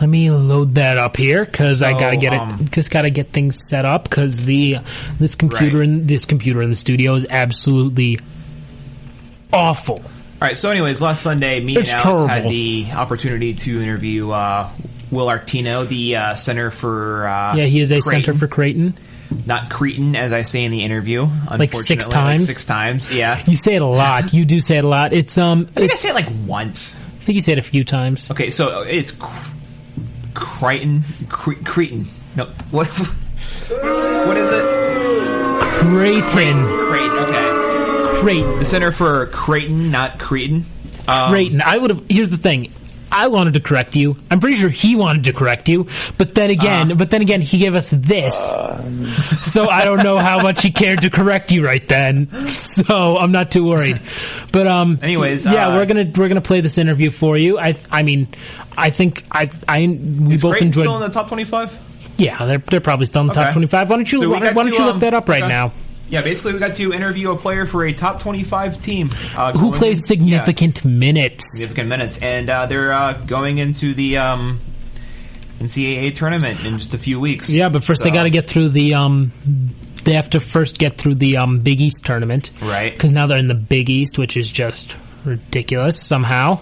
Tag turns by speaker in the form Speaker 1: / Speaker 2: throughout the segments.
Speaker 1: Let me load that up here because I gotta get it. Just gotta get things set up because this computer in the studio is absolutely awful.
Speaker 2: All right. So, anyways, last Sunday, me and Alex had the opportunity to interview Will Artino, the center for
Speaker 1: he is a
Speaker 2: Creighton.
Speaker 1: center for Creighton.
Speaker 2: Not Cretan, as I say in the interview.
Speaker 1: Like 6 times?
Speaker 2: Like 6 times, yeah.
Speaker 1: You say it a lot. You do say it a lot. I think
Speaker 2: I say it like once.
Speaker 1: I think you say it a few times.
Speaker 2: Okay, so it's Cretan. No, what is it?
Speaker 1: Creighton.
Speaker 2: Creighton, okay.
Speaker 1: Creighton.
Speaker 2: The center for Creighton, not Cretan.
Speaker 1: Creighton. Here's the thing. I wanted to correct you. I'm pretty sure he wanted to correct you, but then again, he gave us this. So I don't know how much he cared to correct you right then. So I'm not too worried. But
Speaker 2: anyways,
Speaker 1: we're gonna play this interview for you. I think we both enjoyed.
Speaker 2: Still in the top 25?
Speaker 1: Yeah, they're probably still in the top 25. Why don't you look that up right now?
Speaker 2: Yeah, basically we got to interview a player for a top 25 team.
Speaker 1: Who plays significant minutes.
Speaker 2: Significant minutes. And they're going into the NCAA tournament in just a few weeks.
Speaker 1: Yeah, but first they got to get through the... they have to first get through the Big East tournament.
Speaker 2: Right.
Speaker 1: Because now they're in the Big East, which is just ridiculous somehow.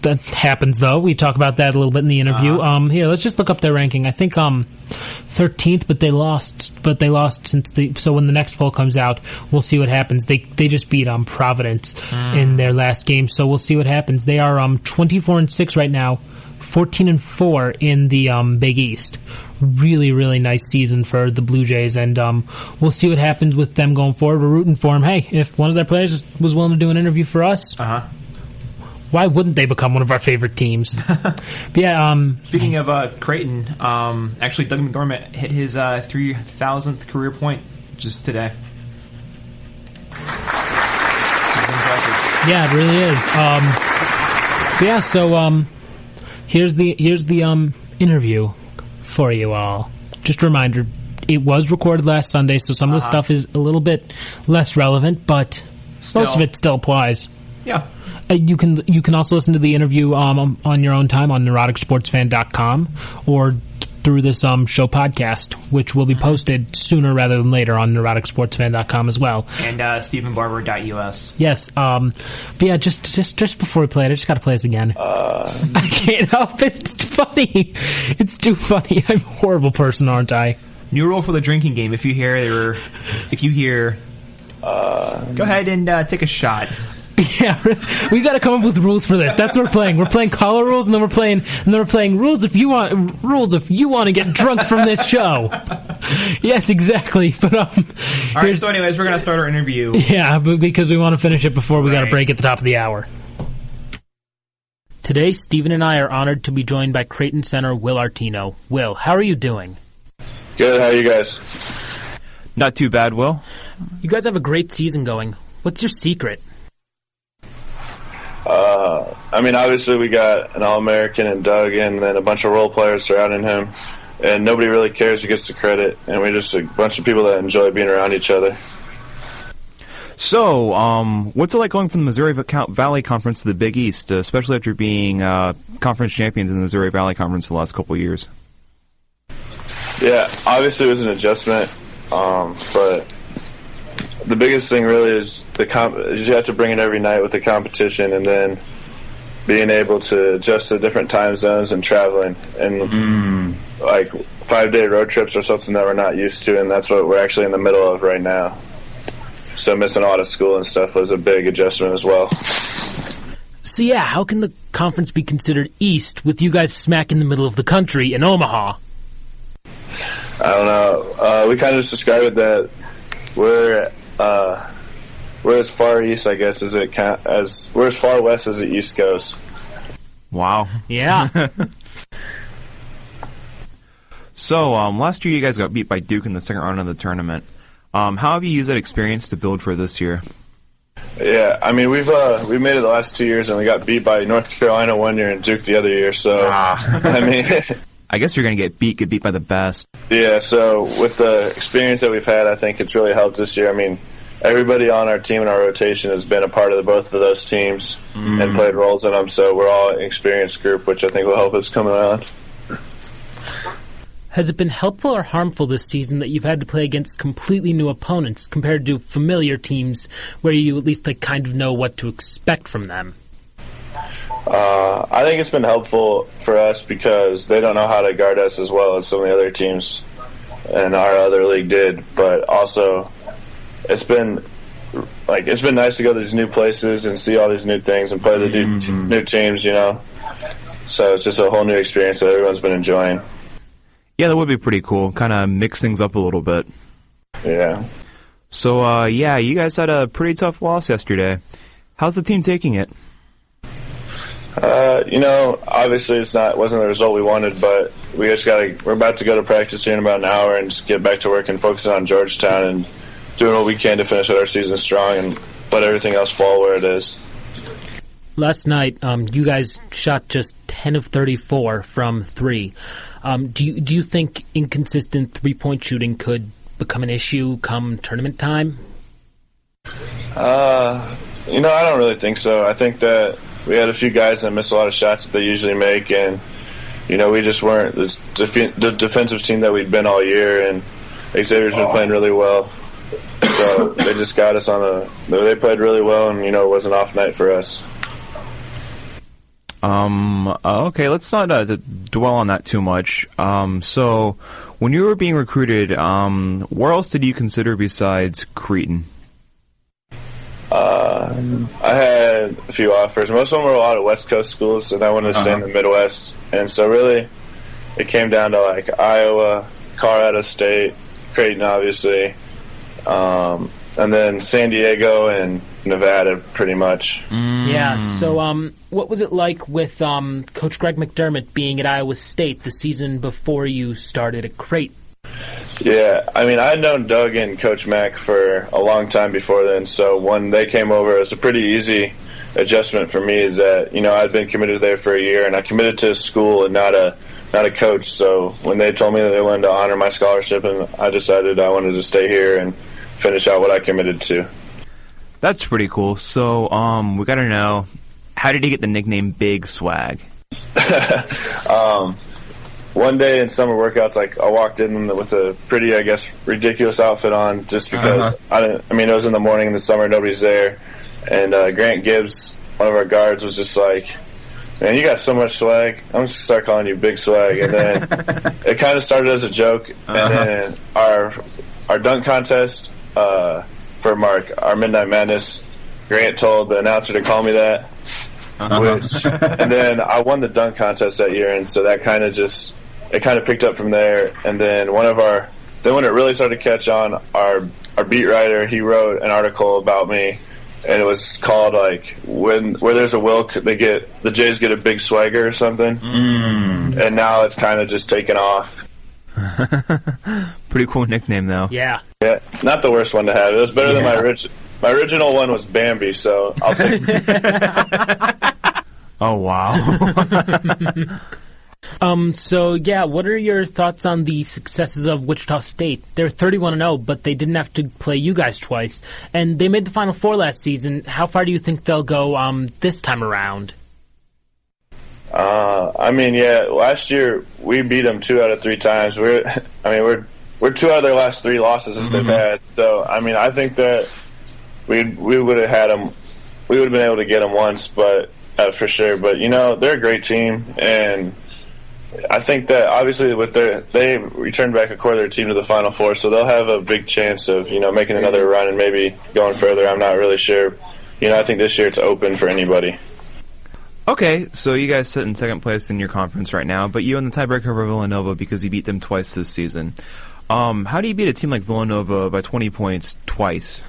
Speaker 1: That happens, though. We talk about that a little bit in the interview. Here, let's just look up their ranking. I think 13th, but they lost. So when the next poll comes out, we'll see what happens. They just beat Providence in their last game, so we'll see what happens. They are 24-6 right now, 14-4 in the Big East. Really, really nice season for the Blue Jays, and we'll see what happens with them going forward. We're rooting for them. Hey, if one of their players was willing to do an interview for us, why wouldn't they become one of our favorite teams? But yeah.
Speaker 2: Speaking of Creighton, actually Doug McDermott hit his 3,000th career point just today.
Speaker 1: Yeah, it really is. Yeah, so here's the interview for you all. Just a reminder, it was recorded last Sunday, so some of the stuff is a little bit less relevant, but most of it still applies.
Speaker 2: Yeah.
Speaker 1: You can also listen to the interview on your own time on neuroticsportsfan.com or through this show podcast, which will be posted sooner rather than later on neuroticsportsfan.com as well. And
Speaker 2: StephenBarber.us.
Speaker 1: Yes. But yeah, just before we play it, I just got to play this again. I can't help it. It's funny. It's too funny. I'm a horrible person, aren't I?
Speaker 2: New rule for the drinking game. If you hear, go ahead and take a shot.
Speaker 1: Yeah, we got to come up with rules for this. That's what we're playing. We're playing caller rules, and then we're playing rules if you want to get drunk from this show. Yes, exactly. But all
Speaker 2: right. So, anyways, we're gonna start our interview.
Speaker 1: Yeah, but because we want to finish it before we got to break at the top of the hour. Today, Stephen and I are honored to be joined by Creighton center Will Artino. Will, how are you doing?
Speaker 3: Good. How are you guys?
Speaker 4: Not too bad, Will.
Speaker 1: You guys have a great season going. What's your secret?
Speaker 3: Obviously we got an All-American and Doug and then a bunch of role players surrounding him, and nobody really cares who gets the credit, and we're just a bunch of people that enjoy being around each other.
Speaker 4: So, what's it like going from the Missouri Valley Conference to the Big East, especially after being conference champions in the Missouri Valley Conference the last couple of years?
Speaker 3: Yeah, obviously it was an adjustment, but the biggest thing really is you have to bring it every night with the competition, and then being able to adjust to different time zones and traveling, and like 5-day road trips are something that we're not used to, and that's what we're actually in the middle of right now. So missing a lot of school and stuff was a big adjustment as well.
Speaker 1: So yeah, how can the conference be considered East with you guys smack in the middle of the country in Omaha?
Speaker 3: I don't know. We kind of just described it that we're as far east, I guess, we're as far west as the East goes.
Speaker 4: Wow.
Speaker 1: Yeah.
Speaker 4: So, last year you guys got beat by Duke in the second round of the tournament. How have you used that experience to build for this year?
Speaker 3: Yeah, we've made it the last 2 years, and we got beat by North Carolina one year and Duke the other year. So,
Speaker 4: I guess you're going to get beat by the best.
Speaker 3: Yeah. So with the experience that we've had, I think it's really helped this year. Everybody on our team and our rotation has been a part of both of those teams and played roles in them. So we're all an experienced group, which I think will help us come around.
Speaker 1: Has it been helpful or harmful this season that you've had to play against completely new opponents compared to familiar teams where you at least kind of know what to expect from them?
Speaker 3: I think it's been helpful for us because they don't know how to guard us as well as some of the other teams in our other league did. But also, it's been nice to go to these new places and see all these new things and play the new teams, So it's just a whole new experience that everyone's been enjoying.
Speaker 4: Yeah, that would be pretty cool. Kind of mix things up a little bit.
Speaker 3: Yeah.
Speaker 4: So, you guys had a pretty tough loss yesterday. How's the team taking it?
Speaker 3: Obviously wasn't the result we wanted, but we're about to go to practice here in about an hour and just get back to work and focus on Georgetown and doing what we can to finish out our season strong and let everything else fall where it is.
Speaker 1: Last night, you guys shot just 10 of 34 from 3. Do you think inconsistent three-point shooting could become an issue come tournament time?
Speaker 3: I don't really think so. I think that we had a few guys that missed a lot of shots that they usually make, and we just weren't the defensive team that we'd been all year. And Xavier's been playing really well, so they just got us they played really well, and it was an off night for us.
Speaker 4: Okay, let's not dwell on that too much. So, when you were being recruited, where else did you consider besides Cretan?
Speaker 3: I had a few offers. Most of them were a lot of West Coast schools, and I wanted to stay in the Midwest. And so really, it came down to Iowa, Colorado State, Creighton, obviously, and then San Diego and Nevada, pretty much.
Speaker 1: Yeah. So, what was it like with Coach Greg McDermott being at Iowa State the season before you started at Creighton?
Speaker 3: Yeah, I had known Doug and Coach Mack for a long time before then, so when they came over, it was a pretty easy adjustment for me that, I'd been committed there for a year, and I committed to school and not a coach, so when they told me that they wanted to honor my scholarship, and I decided I wanted to stay here and finish out what I committed to.
Speaker 4: That's pretty cool. So, we gotta know, how did he get the nickname Big Swag?
Speaker 3: One day in summer workouts, I walked in with a pretty, ridiculous outfit on just because it was in the morning in the summer, nobody's there. And Grant Gibbs, one of our guards, was just like, "Man, you got so much swag. I'm just going to start calling you Big Swag." And then it kind of started as a joke. And then our dunk contest for our Midnight Madness, Grant told the announcer to call me that. And then I won the dunk contest that year, and so that kind of picked up from there. And then when it really started to catch on, our beat writer, he wrote an article about me, and it was called where there's a Will, the Jays get a big swagger or something. And now it's kind of just taken off.
Speaker 4: Pretty cool nickname, though.
Speaker 1: Yeah,
Speaker 3: not the worst one to have. It was better than my original one was Bambi, so I'll take it.
Speaker 4: Oh, wow.
Speaker 1: What are your thoughts on the successes of Wichita State? They're 31-0, but they didn't have to play you guys twice, and they made the Final Four last season. How far do you think they'll go this time around?
Speaker 3: Last year we beat them 2 out of 3 times. We're 2 out of their last 3 losses that they've had. So I think that we would have had them. We would have been able to get them once, but for sure. But they're a great team, and I think that obviously they returned back a quarter of their team to the Final Four, so they'll have a big chance of making another run and maybe going further. I'm not really sure. I think this year it's open for anybody.
Speaker 4: Okay, so you guys sit in second place in your conference right now, but you in the tiebreaker over Villanova because you beat them twice this season. How do you beat a team like Villanova by 20 points twice?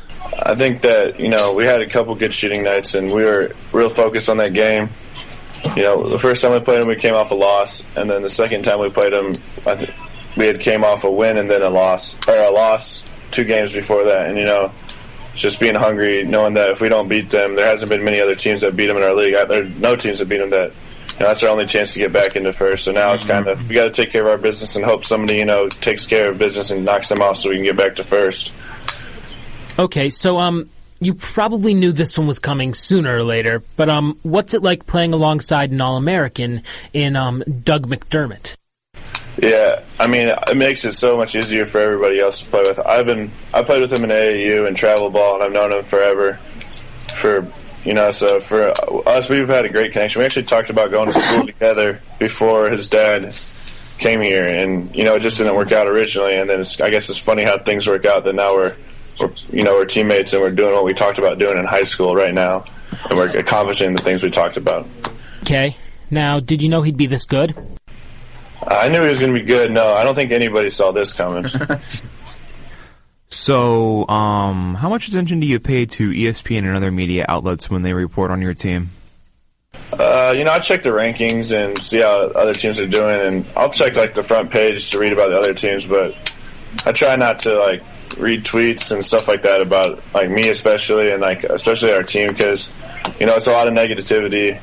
Speaker 3: I think that, we had a couple good shooting nights, and we were real focused on that game. The first time we played them, we came off a loss, and then the second time we played them, we had came off a win and then a loss 2 games before that. And, just being hungry, knowing that if we don't beat them, there hasn't been many other teams that beat them in our league. There are no teams that beat them that. That's our only chance to get back into first. So now it's kind of, we got to take care of our business and hope somebody, takes care of business and knocks them off so we can get back to first.
Speaker 1: Okay, so you probably knew this one was coming sooner or later, but what's it like playing alongside an All-American in Doug McDermott?
Speaker 3: Yeah, I mean, it makes it so much easier for everybody else to play with. I played with him in AAU and travel ball, and I've known him forever. So for us, we've had a great connection. We actually talked about going to school together before his dad came here, and it just didn't work out originally. And then I guess it's funny how things work out. That now we're teammates and we're doing what we talked about doing in high school right now, and we're accomplishing the things we talked about.
Speaker 1: Okay. Now, did you know he'd be this good?
Speaker 3: I knew he was going to be good. No, I don't think anybody saw this coming.
Speaker 4: So, how much attention do you pay to ESPN and other media outlets when they report on your team?
Speaker 3: I check the rankings and see how other teams are doing, and I'll check the front page to read about the other teams, but I try not to read tweets and stuff like that about me especially, and especially our team, because it's a lot of negativity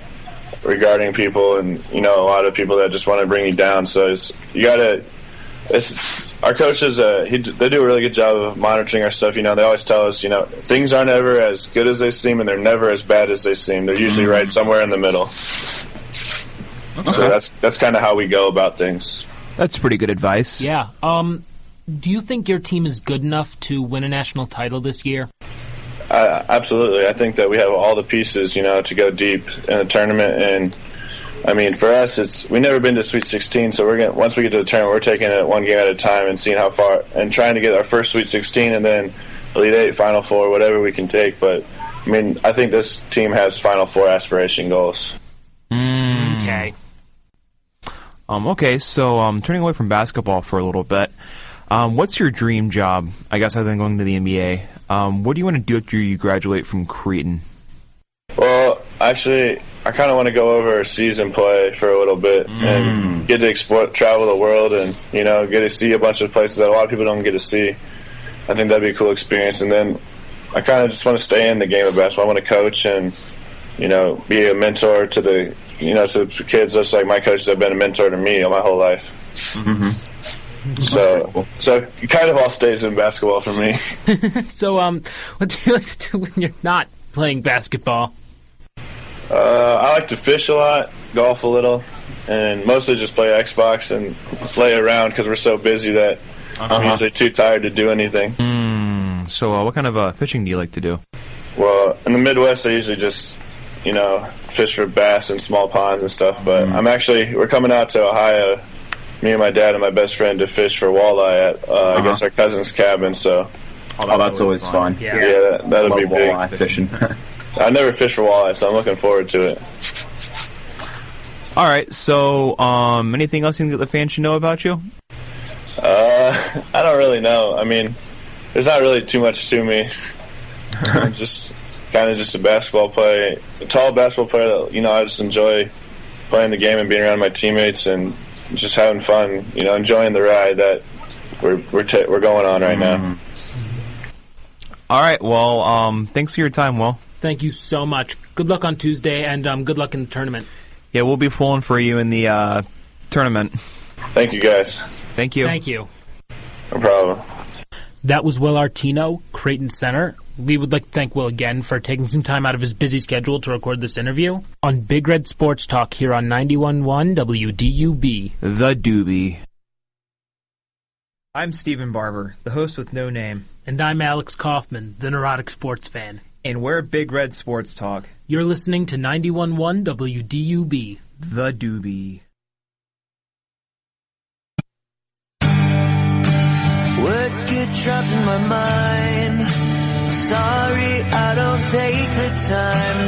Speaker 3: regarding people, and a lot of people that just want to bring you down. So our coaches, they do a really good job of monitoring our stuff. They always tell us, things aren't ever as good as they seem, and they're never as bad as they seem. They're usually right somewhere in the middle. Okay. So that's kind of how we go about things.
Speaker 4: That's pretty good advice.
Speaker 1: Yeah. Do you think your team is good enough to win a national title this year?
Speaker 3: Absolutely. I think that we have all the pieces, to go deep in the tournament. And I mean, for us, we've never been to Sweet 16, so once we get to the tournament, we're taking it one game at a time and seeing how far, and trying to get our first Sweet 16 and then Elite 8, Final Four, whatever we can take. But I mean, I think this team has Final Four aspiration goals.
Speaker 1: Okay.
Speaker 4: Okay, so turning away from basketball for a little bit, what's your dream job, I guess, other than going to the NBA? What do you want to do after you graduate from Creighton?
Speaker 3: Well, actually, I kind of want to go overseas and play for a little bit and get to travel the world and, get to see a bunch of places that a lot of people don't get to see. I think that'd be a cool experience. And then I kind of just want to stay in the game of basketball. I want to coach and, be a mentor to the kids, just like my coaches have been a mentor to me all my whole life. Mm-hmm. So it kind of all stays in basketball for me.
Speaker 1: So, what do you like to do when you're not playing basketball?
Speaker 3: I like to fish a lot, golf a little, and mostly just play Xbox and lay around because we're so busy that I'm usually too tired to do anything.
Speaker 4: So what kind of fishing do you like to do?
Speaker 3: Well, in the Midwest, I usually just, fish for bass in small ponds and stuff, but we're coming out to Ohio, me and my dad and my best friend, to fish for walleye at, I guess, our cousin's cabin, so...
Speaker 5: Oh, that's always fun.
Speaker 3: Yeah, that'll be big.
Speaker 5: Walleye fishing.
Speaker 3: I never fished for walleye, so I'm looking forward to it.
Speaker 4: All right, so anything else you think that the fans should know about you?
Speaker 3: I don't really know. I mean, there's not really too much to me. I'm just kind of just a basketball player, a tall basketball player that, I just enjoy playing the game and being around my teammates and just having fun, enjoying the ride that we're going on right now.
Speaker 4: All right, well, thanks for your time, Will.
Speaker 1: Thank you so much. Good luck on Tuesday, and good luck in the tournament.
Speaker 4: Yeah, we'll be pulling for you in the tournament.
Speaker 3: Thank you, guys.
Speaker 4: Thank you.
Speaker 1: Thank you.
Speaker 3: No problem.
Speaker 1: That was Will Artino, Creighton center. We would like to thank Will again for taking some time out of his busy schedule to record this interview on Big Red Sports Talk here on 91.1 WDUB.
Speaker 4: The Doobie.
Speaker 2: I'm Stephen Barber, the host with no name.
Speaker 1: And I'm Alex Kaufman, the neurotic sports fan.
Speaker 2: And we're Big Red Sports Talk.
Speaker 1: You're listening to 91.1 WDUB.
Speaker 2: The Doobie.
Speaker 6: Words get trapped in my mind. Sorry, I don't take the time